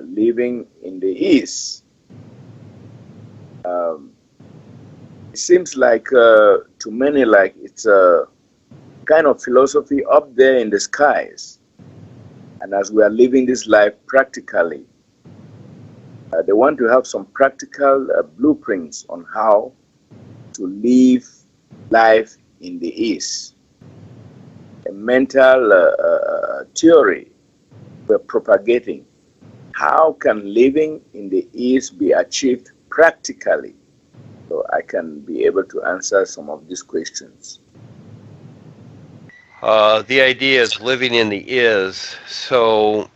living in the East. Um, it seems like to many like it's a kind of philosophy up there in the skies. And as we are living this life practically, they want to have some practical blueprints on how to live life in the East. A mental theory we're propagating. How can living in the East be achieved practically? So I can be able to answer some of these questions. The idea is living in the is. So,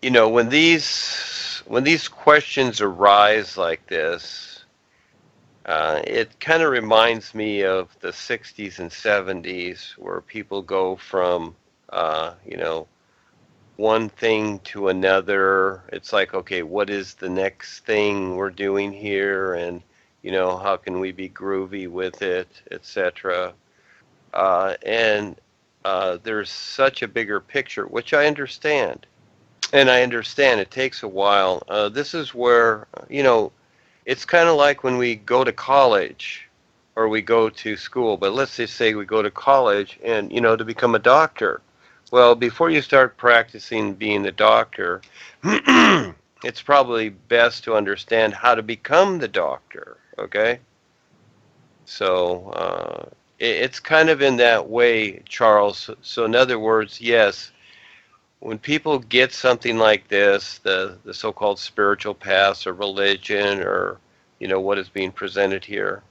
when these questions arise like this, it kind of reminds me of the 60s and 70s where people go from, one thing to another. It's like, okay, what is the next thing we're doing here? And, how can we be groovy with it, etc. And there's such a bigger picture, which I understand. And I understand it takes a while. This is where, it's kind of like when we go to college or we go to school, but let's just say we go to college and, to become a doctor. Well, before you start practicing being a doctor, it's probably best to understand how to become the doctor, okay? So it's kind of in that way, Charles. So in other words, yes, when people get something like this, the so-called spiritual paths or religion or what is being presented here,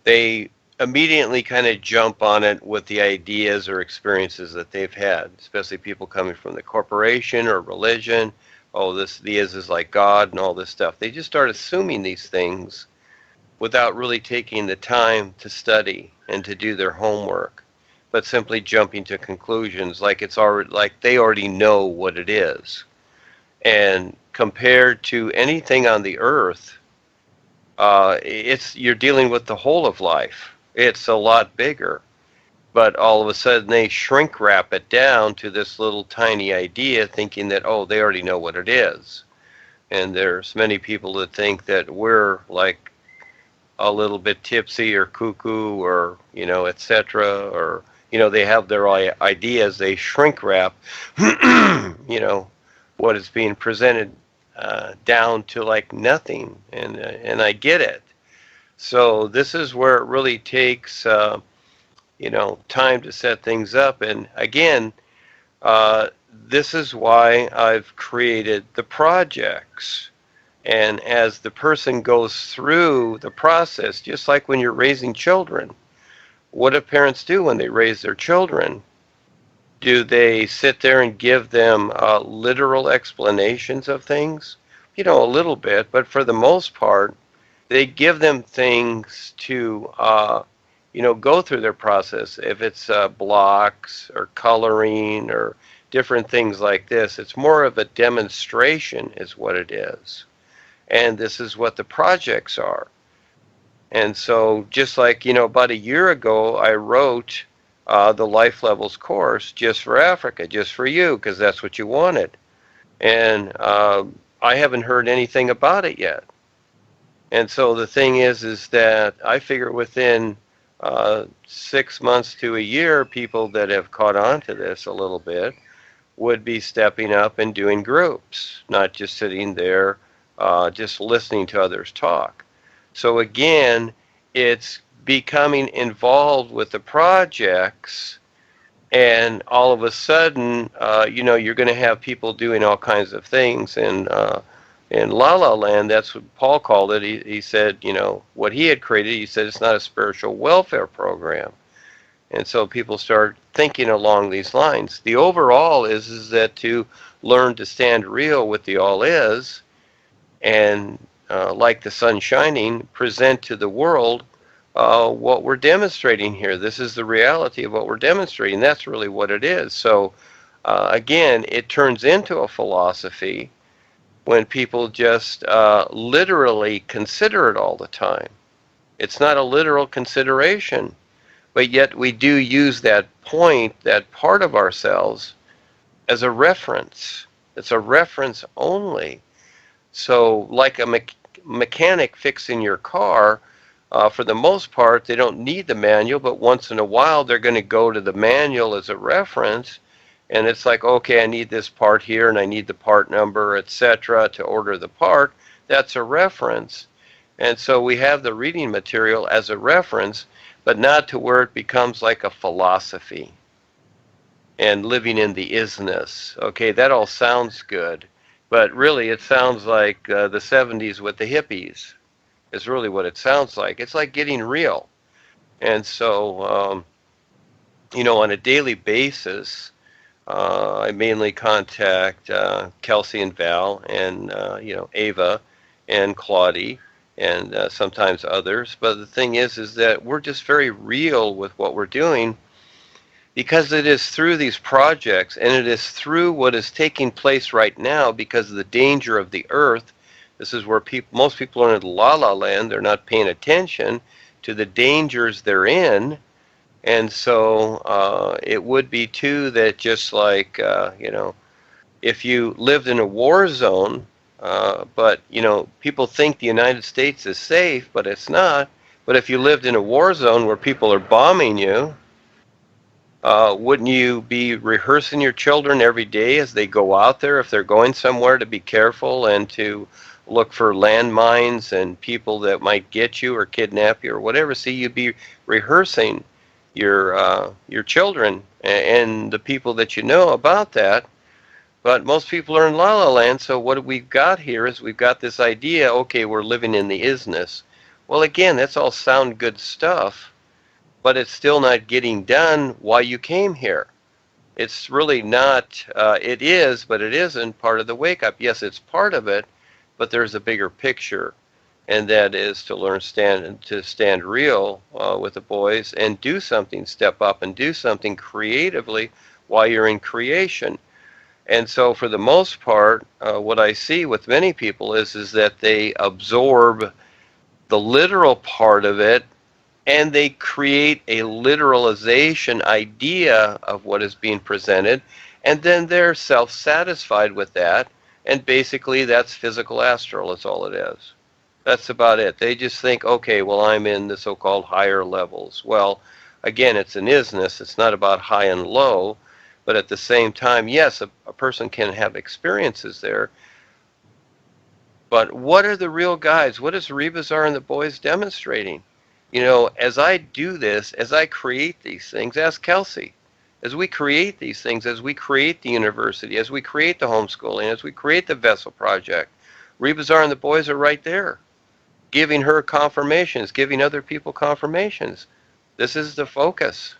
they immediately kind of jump on it with the ideas or experiences that they've had, especially people coming from the corporation or religion. Oh, the is like God and all this stuff. They just start assuming these things without really taking the time to study and to do their homework, but simply jumping to conclusions like it's already like they already know what it is. And compared to anything on the earth, it's you're dealing with the whole of life. It's a lot bigger, but all of a sudden they shrink wrap it down to this little tiny idea, thinking that they already know what it is. And there's many people that think that we're like a little bit tipsy or cuckoo or etc. Or they have their ideas. They shrink wrap, what is being presented down to like nothing, and I get it. So this is where it really takes time to set things up. And again, this is why I've created the projects. And as the person goes through the process, just like when you're raising children, what do parents do when they raise their children? Do they sit there and give them literal explanations of things? A little bit, but for the most part, they give them things to, go through their process. If it's blocks or coloring or different things like this, it's more of a demonstration is what it is. And this is what the projects are. And so just like, about a year ago, I wrote the Life Levels course just for Africa, just for you, because that's what you wanted. And I haven't heard anything about it yet. And so the thing is that I figure within 6 months to a year, people that have caught on to this a little bit would be stepping up and doing groups, not just sitting there just listening to others talk. So again, it's becoming involved with the projects, and all of a sudden, you're going to have people doing all kinds of things. And in La La Land, that's what Paul called it. He said, what he had created, he said it's not a spiritual welfare program. And so people start thinking along these lines. The overall is that to learn to stand real with the all is, and like the sun shining, present to the world what we're demonstrating here. This is the reality of what we're demonstrating. That's really what it is. So again, it turns into a philosophy when people just literally consider it all the time. It's not a literal consideration, but yet we do use that point, that part of ourselves, as a reference. It's a reference only. So like a mechanic fixing your car, for the most part, they don't need the manual, but once in a while they're going to go to the manual as a reference. And it's like, okay, I need this part here and I need the part number, etc., to order the part. That's a reference. And so we have the reading material as a reference, but not to where it becomes like a philosophy and living in the isness. Okay, that all sounds good, but really it sounds like the 70s with the hippies is really what it sounds like. It's like getting real. And so, on a daily basis, I mainly contact Kelsey and Val and, Ava and Claudie and sometimes others. But the thing is that we're just very real with what we're doing, because it is through these projects and it is through what is taking place right now because of the danger of the earth. This is where most people are in la la land. They're not paying attention to the dangers they're in. And so it would be too that just like, if you lived in a war zone, but, people think the United States is safe, but it's not. But if you lived in a war zone where people are bombing you, wouldn't you be rehearsing your children every day as they go out there, if they're going somewhere, to be careful and to look for landmines and people that might get you or kidnap you or whatever? See, you'd be rehearsing your children and the people that you know about that. But most people are in La La Land, so what we've got here is we've got this idea, okay, we're living in the isness. Well, again, that's all sound good stuff, but it's still not getting done why you came here. It's really not, it is, but it isn't part of the wake up. Yes, it's part of it, but there's a bigger picture, and that is to learn to stand real with the boys and do something, step up and do something creatively while you're in creation. And so for the most part, what I see with many people is that they absorb the literal part of it, and they create a literalization idea of what is being presented, and then they're self-satisfied with that, and basically that's physical astral. That's all it is. That's about it. They just think, okay, well, I'm in the so-called higher levels. Well, again, it's an isness. It's not about high and low, but at the same time, yes, a person can have experiences there. But what are the real guides? What is Rebazar and the boys demonstrating? As I do this, as I create these things, ask Kelsey, as we create these things, as we create the university, as we create the homeschooling, as we create the Vessel Project, Rebazar and the boys are right there, giving her confirmations, giving other people confirmations. This is the focus.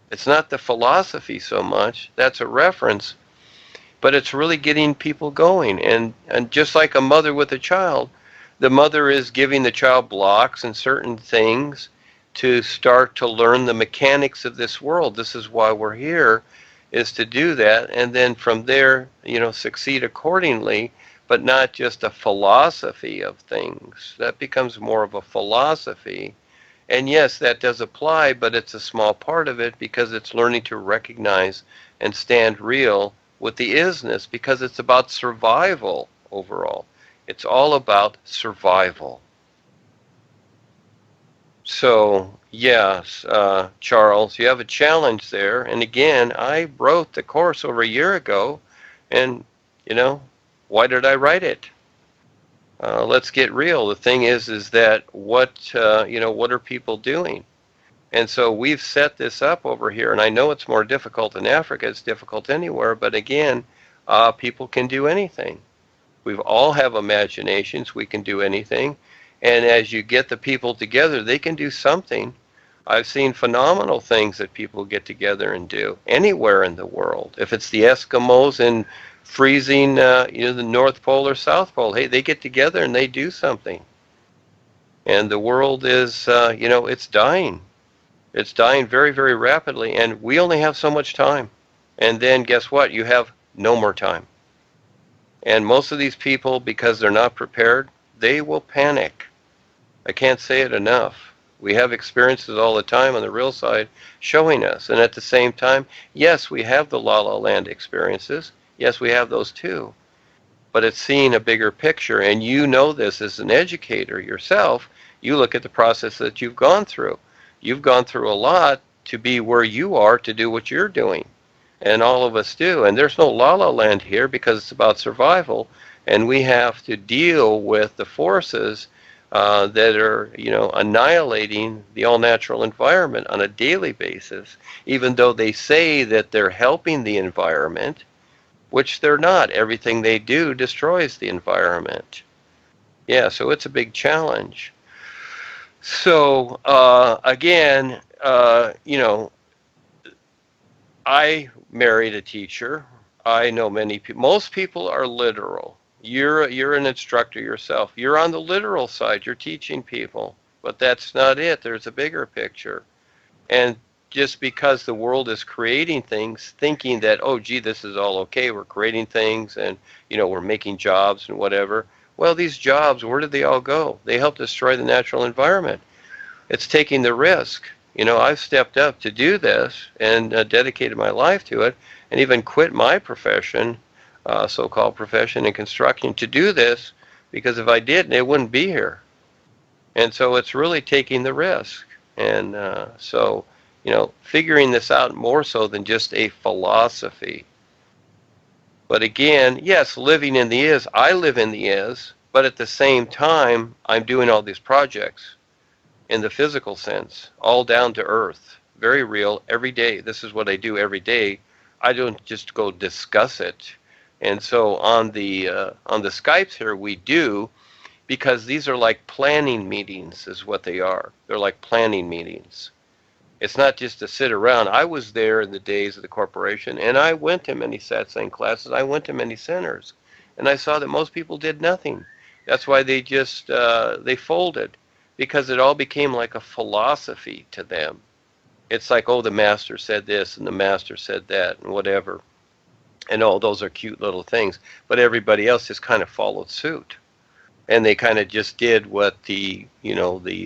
It's not the philosophy so much. That's a reference. But it's really getting people going. And just like a mother with a child, the mother is giving the child blocks and certain things to start to learn the mechanics of this world. This is why we're here, is to do that. And then from there, succeed accordingly, but not just a philosophy of things. That becomes more of a philosophy. And yes, that does apply, but it's a small part of it, because it's learning to recognize and stand real with the isness, because it's about survival overall. It's all about survival. So, yes, Charles, you have a challenge there. And again, I wrote the course over a year ago, and, why did I write it? Let's get real. The thing is that what are people doing? And so we've set this up over here, and I know it's more difficult in Africa. It's difficult anywhere, but again, people can do anything. We all have imaginations. We can do anything. And as you get the people together, they can do something. I've seen phenomenal things that people get together and do anywhere in the world. If it's the Eskimos in freezing, the North Pole or South Pole, hey, they get together and they do something. And the world is, it's dying. It's dying very, very rapidly, and we only have so much time. And then guess what? You have no more time. And most of these people, because they're not prepared, they will panic. I can't say it enough. We have experiences all the time on the real side showing us. And at the same time, yes, we have the La La Land experiences. Yes, we have those too. But it's seeing a bigger picture. And you know this as an educator yourself. You look at the process that you've gone through. You've gone through a lot to be where you are to do what you're doing. And all of us do. And there's no La La Land here because it's about survival. And we have to deal with the forces that are, annihilating the all-natural environment on a daily basis, even though they say that they're helping the environment, which they're not. Everything they do destroys the environment. Yeah, so it's a big challenge. So, again, I married a teacher. I know many people. Most people are literal. You're an instructor yourself. You're on the literal side. You're teaching people, but that's not it. There's a bigger picture. And just because the world is creating things, thinking that, oh, gee, this is all okay. We're creating things, and we're making jobs and whatever. Well, these jobs, where did they all go? They help destroy the natural environment. It's taking the risk. I've stepped up to do this and dedicated my life to it, and even quit my profession, so-called profession in construction, to do this, because if I didn't, it wouldn't be here. And so it's really taking the risk. And so, figuring this out more so than just a philosophy. But again, yes, living in the is, I live in the is, but at the same time, I'm doing all these projects in the physical sense, all down to earth, very real, every day. This is what I do every day. I don't just go discuss it. And so on the Skypes here, we do, because these are like planning meetings is what they are. They're like planning meetings. It's not just to sit around. I was there in the days of the corporation, and I went to many satsang classes. I went to many centers, and I saw that most people did nothing. That's why they just, they folded, because it all became like a philosophy to them. It's like, oh, the master said this, and the master said that, and whatever. And oh, those are cute little things. But everybody else just kind of followed suit. And they kind of just did what the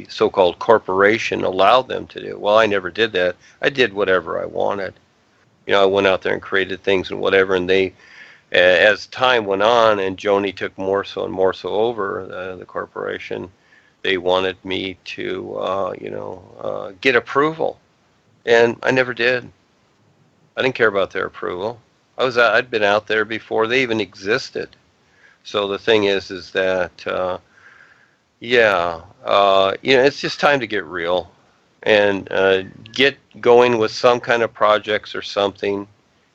so-called corporation allowed them to do. Well, I never did that. I did whatever I wanted. I went out there and created things and whatever, and they, as time went on and Joni took more so and more so over the corporation, they wanted me to, get approval. And I never did. I didn't care about their approval. I'd been out there before they even existed. So the thing is that, it's just time to get real and get going with some kind of projects or something,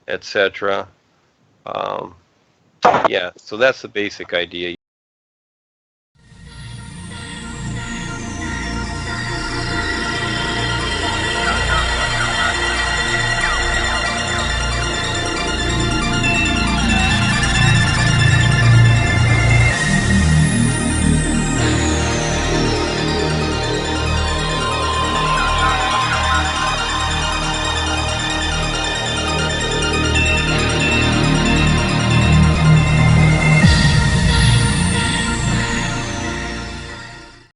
etc. So that's the basic idea.